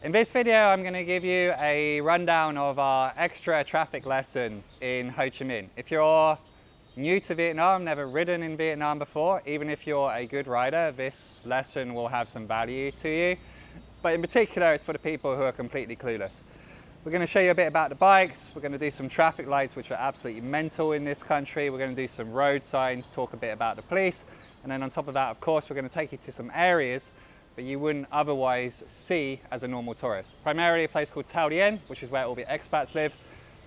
In this video, I'm going to give you a rundown of our extra traffic lesson in Ho Chi Minh. If you're new to Vietnam, never ridden in Vietnam before, even if you're a good rider, this lesson will have some value to you. But in particular, it's for the people who are completely clueless. We're going to show you a bit about the bikes. We're going to do some traffic lights, which are absolutely mental in this country. We're going to do some road signs, talk a bit about the police. And then on top of that, of course, we're going to take you to some areas that you wouldn't otherwise see as a normal tourist. Primarily a place called Taudian, which is where all the expats live,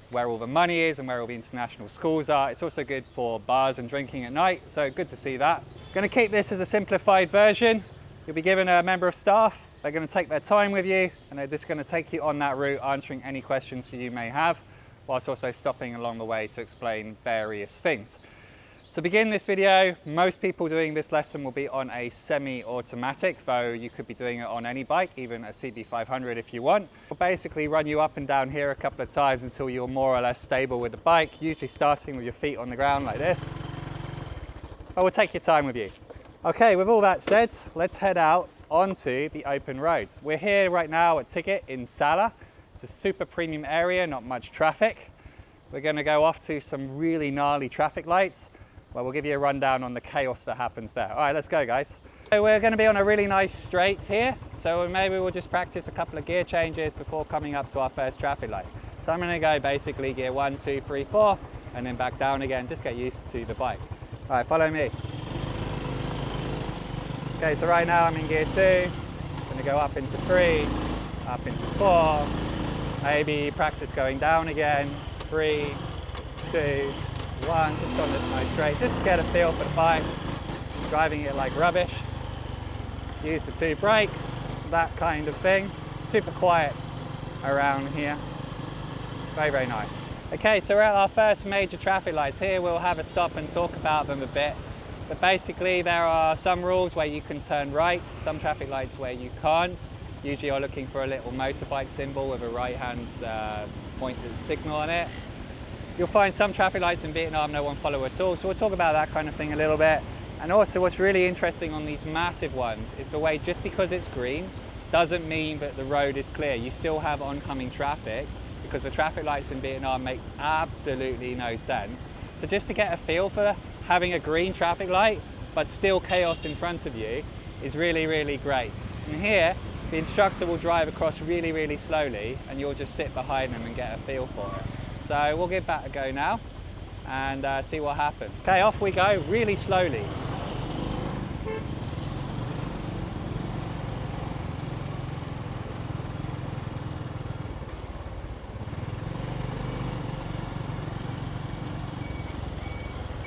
where all the money is and where all the international schools are. It's also good for bars and drinking at night, so good to see that. Going to keep this as a simplified version. You'll be given a member of staff. They're going to take their time with you, and they're just going to take you on that route, answering any questions you may have, whilst also stopping along the way to explain various things. To begin this video, most people doing this lesson will be on a semi-automatic, though you could be doing it on any bike, even a CB500 if you want. We'll basically run you up and down here a couple of times until you're more or less stable with the bike, usually starting with your feet on the ground like this. But we'll take your time with you. Okay, with all that said, let's head out onto the open roads. We're here right now at Ticket in Sala. It's a super premium area, not much traffic. We're going to go off to some really gnarly traffic lights. Well, we'll give you a rundown on the chaos that happens there. All right, let's go, guys. So we're going to be on a really nice straight here. So maybe we'll just practice a couple of gear changes before coming up to our first traffic light. So I'm going to go basically gear 1, 2, 3, 4, and then back down again. Just get used to the bike. All right, follow me. Okay, so right now I'm in gear 2. I'm going to go up into 3, up into 4. Maybe practice going down again. 3, 2, 1, just on this nice straight, just to get a feel for the bike, driving it like rubbish, use the 2 brakes, that kind of thing. Super quiet around here, very, very nice. Okay, so we're at our first major traffic lights. Here we'll have a stop and talk about them a bit, but basically there are some rules where you can turn right, some traffic lights where you can't. Usually you're looking for a little motorbike symbol with a right hand pointer's signal on it. You'll find some traffic lights in Vietnam no one follow at all, so we'll talk about that kind of thing a little bit. And also what's really interesting on these massive ones is the way just because it's green doesn't mean that the road is clear. You still have oncoming traffic because the traffic lights in Vietnam make absolutely no sense. So just to get a feel for having a green traffic light but still chaos in front of you is really, really great. And here the instructor will drive across really, really slowly and you'll just sit behind them and get a feel for it. So we'll give that a go now and see what happens. Okay, off we go, really slowly.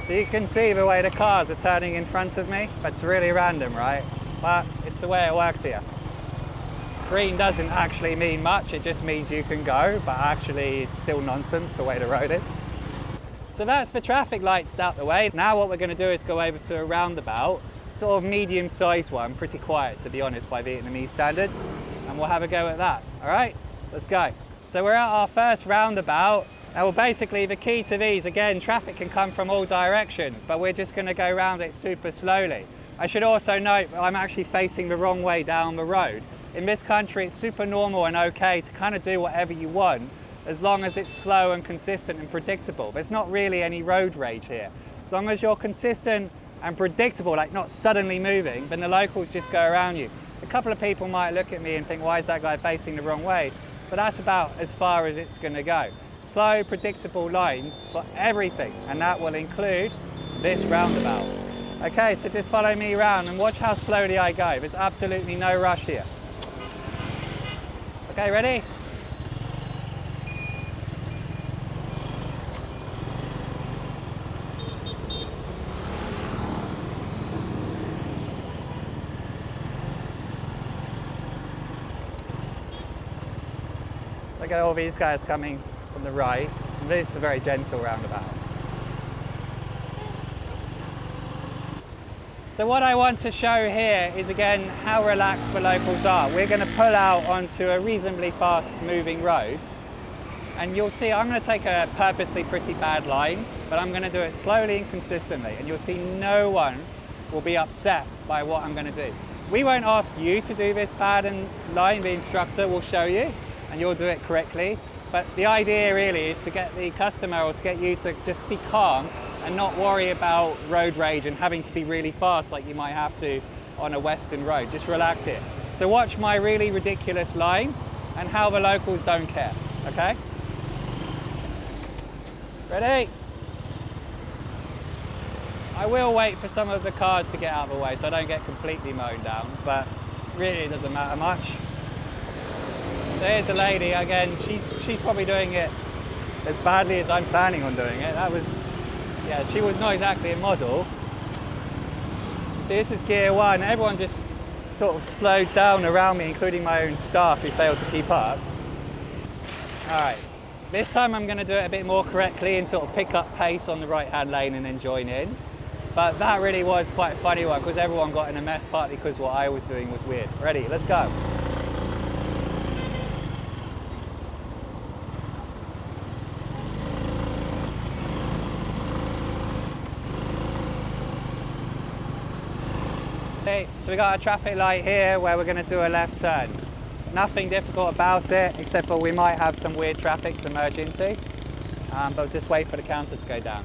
So you can see the way the cars are turning in front of me. That's really random, right? But it's the way it works here. Green doesn't actually mean much, it just means you can go, but actually it's still nonsense the way the road is. So that's the traffic lights out the way. Now what we're going to do is go over to a roundabout, sort of medium-sized one, pretty quiet to be honest by Vietnamese standards, and we'll have a go at that. All right, let's go. So we're at our first roundabout. Now well, basically the key to these, again, traffic can come from all directions, but we're just going to go around it super slowly. I should also note that I'm actually facing the wrong way down the road. In this country, it's super normal and okay to kind of do whatever you want as long as it's slow and consistent and predictable. There's not really any road rage here. As long as you're consistent and predictable, like not suddenly moving, then the locals just go around you. A couple of people might look at me and think, why is that guy facing the wrong way? But that's about as far as it's going to go. Slow, predictable lines for everything, and that will include this roundabout. Okay, so just follow me around and watch how slowly I go. There's absolutely no rush here. Okay, ready? Look at all these guys coming from the right. This is a very gentle roundabout. So what I want to show here is again how relaxed the locals are. We're going to pull out onto a reasonably fast moving road and you'll see I'm going to take a purposely pretty bad line, but I'm going to do it slowly and consistently, and you'll see no one will be upset by what I'm going to do. we won't ask you to do this pad and line, the instructor will show you and you'll do it correctly. But the idea really is to get the customer or to get you to just be calm and not worry about road rage and having to be really fast like you might have to on a Western road. Just relax here. So watch my really ridiculous line and how the locals don't care, okay? Ready? I will wait for some of the cars to get out of the way so I don't get completely mown down, but really it doesn't matter much. So here's a lady, again, she's probably doing it as badly as I'm planning on doing it. That was, yeah, she was not exactly a model. So this is gear one. Everyone just sort of slowed down around me, including my own staff who failed to keep up. All right, this time I'm going to do it a bit more correctly and sort of pick up pace on the right-hand lane and then join in. But that really was quite a funny one because everyone got in a mess, partly because what I was doing was weird. Ready, let's go. Okay, so we got a traffic light here where we're going to do a left turn. Nothing difficult about it, except for we might have some weird traffic to merge into. But just wait for the counter to go down.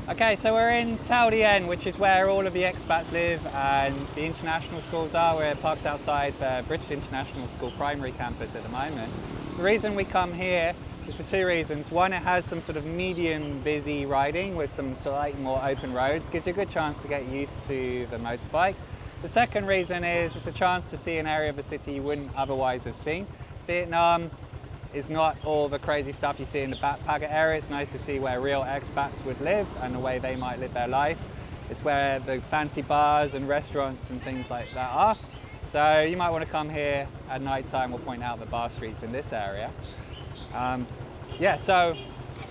Okay, so we're in Taudian, which is where all of the expats live and the international schools are. We're parked outside the British International School primary campus at the moment. The reason we come here is for two reasons. One, it has some sort of medium busy riding with some slightly more open roads. Gives you a good chance to get used to the motorbike. The second reason is it's a chance to see an area of the city you wouldn't otherwise have seen. Vietnam is not all the crazy stuff you see in the backpacker area. It's nice to see where real expats would live and the way they might live their life. It's where the fancy bars and restaurants and things like that are. So you might want to come here at night time. We'll point out the bar streets in this area. Yeah, so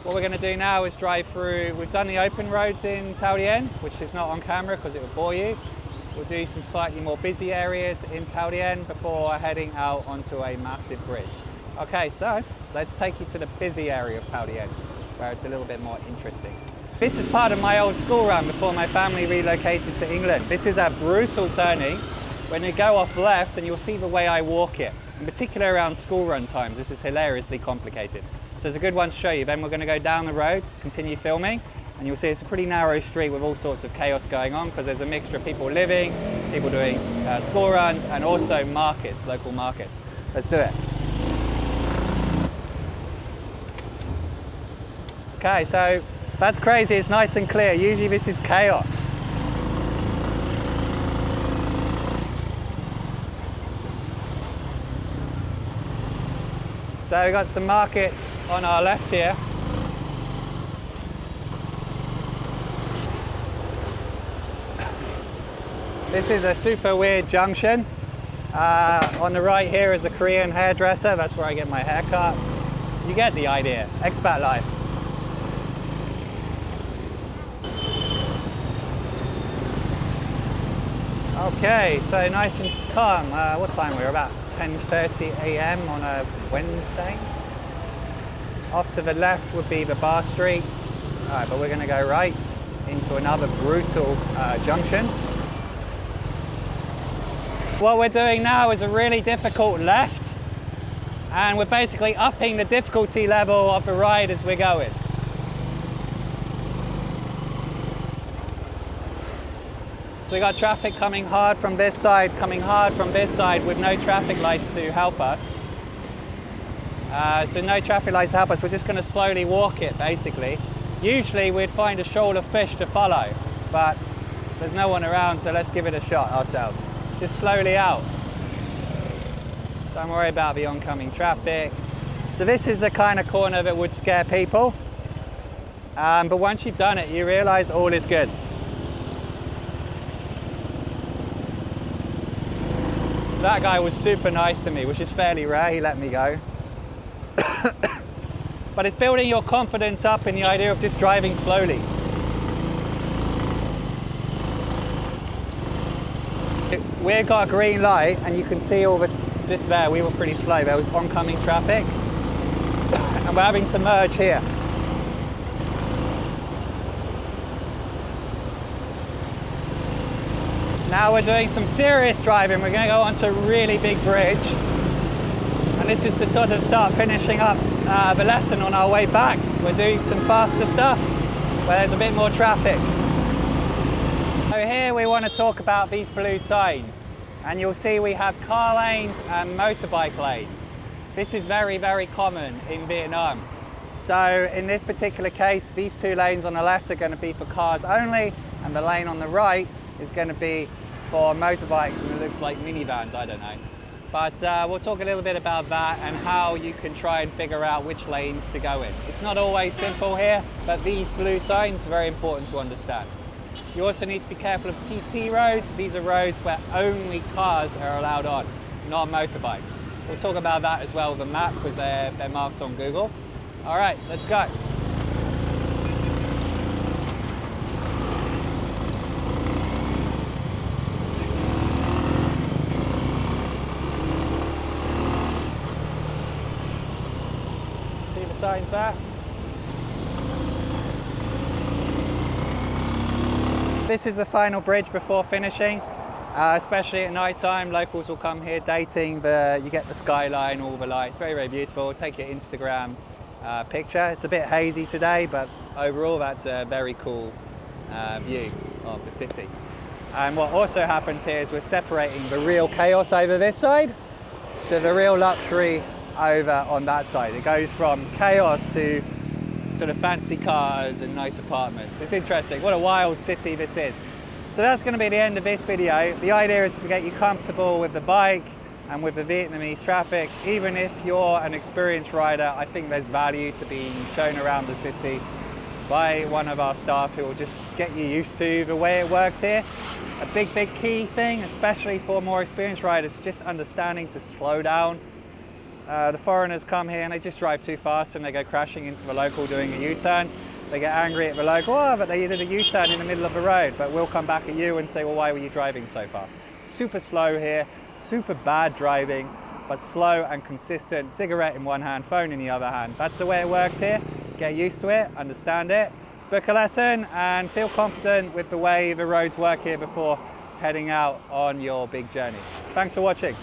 what we're going to do now is drive through. We've done the open roads in Taudian, which is not on camera because it would bore you. We'll do some slightly more busy areas in Taudian before heading out onto a massive bridge. Okay, so let's take you to the busy area of Taudian, where it's a little bit more interesting. This is part of my old school run before my family relocated to England. This is a brutal turning when you go off left, and you'll see the way I walk it. In particular around school run times, this is hilariously complicated. So it's a good one to show you. Then we're going to go down the road, continue filming, and you'll see it's a pretty narrow street with all sorts of chaos going on because there's a mixture of people living, people doing school runs, and also markets, local markets. Let's do it. Okay, so that's crazy, it's nice and clear. Usually this is chaos. So we've got some markets on our left here. This is a super weird junction. On the right here is a Korean hairdresser. That's where I get my hair cut. You get the idea, expat life. Okay, so nice and calm. What time we're about 10:30 a.m. on a Wednesday. Off to the left would be the bar street. All right, but we're going to go right into another brutal junction. What we're doing now is a really difficult left, and we're basically upping the difficulty level of the ride as we're going. So we got traffic coming hard from this side, with no traffic lights to help us. So no traffic lights to help us, we're just going to slowly walk it basically. Usually we'd find a shoal of fish to follow, but there's no one around, so let's give it a shot ourselves. Just slowly out. Don't worry about the oncoming traffic. So this is the kind of corner that would scare people. But once you've done it, you realize all is good. So that guy was super nice to me, which is fairly rare. He let me go. But it's building your confidence up in the idea of just driving slowly. we've got a green light, and you can see all the, just there, we were pretty slow. There was oncoming traffic, and we're having to merge here. Now we're doing some serious driving. We're going to go onto a really big bridge, and this is to sort of start finishing up the lesson on our way back. We're doing some faster stuff where there's a bit more traffic. So here we want to talk about these blue signs, and you'll see we have car lanes and motorbike lanes. This is very, very common in Vietnam. So in this particular case, these two lanes on the left are going to be for cars only, and the lane on the right is going to be for motorbikes, and it looks like minivans, I don't know. But we'll talk a little bit about that and how you can try and figure out which lanes to go in. It's not always simple here, but these blue signs are very important to understand. You also need to be careful of CT roads. These are roads where only cars are allowed on, not motorbikes. We'll talk about that as well with a map, because they're marked on Google. All right, let's go. See the signs there? This is the final bridge before finishing. Especially at night time, locals will come here dating. You get the skyline, all the lights, very, very beautiful. Take your Instagram picture. It's a bit hazy today, but overall that's a very cool view of the city. And what also happens here is we're separating the real chaos over this side to the real luxury over on that side. It goes from chaos to sort of fancy cars and nice apartments. It's interesting. What a wild city this is. So that's going to be the end of this video. The idea is to get you comfortable with the bike and with the Vietnamese traffic. Even if you're an experienced rider, I think there's value to being shown around the city by one of our staff who will just get you used to the way it works here. A big, big key thing, especially for more experienced riders, is just understanding to slow down. The foreigners come here and they just drive too fast and they go crashing into the local doing a U-turn. They get angry at the local, oh, but they did a U-turn in the middle of the road. But we'll come back at you and say, well, why were you driving so fast? Super slow here, super bad driving, but slow and consistent. Cigarette in one hand, phone in the other hand. That's the way it works here. Get used to it, understand it, book a lesson, and feel confident with the way the roads work here before heading out on your big journey. Thanks for watching.